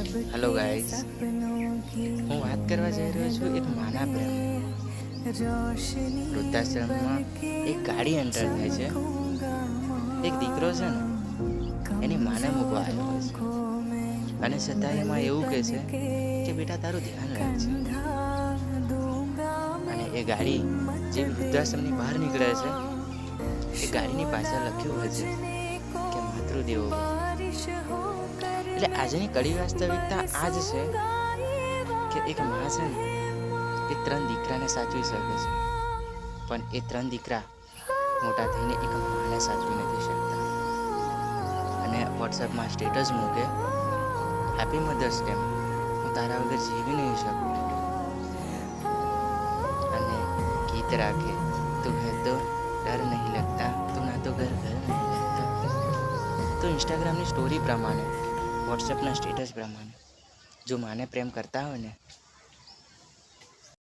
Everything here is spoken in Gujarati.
હેલો ગાઈઝ, હું વાત કરવા જઈ રહ્યો છું એક માના પ્રેમ. વૃદ્ધાશ્રમમાં એક ગાડી એન્ટર થાય છે. એક દીકરો છે ને એની માને મૂકવા આવ્યો હોય છે, અને છતાં એમાં એવું કહે છે કે બેટા તારું ધ્યાન રાખજે. અને એ ગાડી જે વૃદ્ધાશ્રમની બહાર નીકળે છે, એ ગાડીની પાછળ લખ્યું હોય છે કે માતૃદેવો ભવ. એટલે આજની કડી વાસ્તવિકતા આ જ છે કે એક મા છે ને એ 3 દીકરાને સાચવી શકે છે, પણ એ 3 દીકરા મોટા થઈને એક માને સાચવી નથી શકતા. અને વોટ્સએપમાં સ્ટેટસ મૂકે, હેપી મધર્સ ડે, હું તારા વગર જીવી નહીં શકું. અને ગીત રાખે, તું હે તો ડર નહીં લગતા, તું ના તો ઘર ઘર નહીં લગતા. તો ઇન્સ્ટાગ્રામની સ્ટોરી પ્રમાણે, વોટ્સએપના સ્ટેટસ પ્રમાણે જો માને પ્રેમ કરતા હોય ને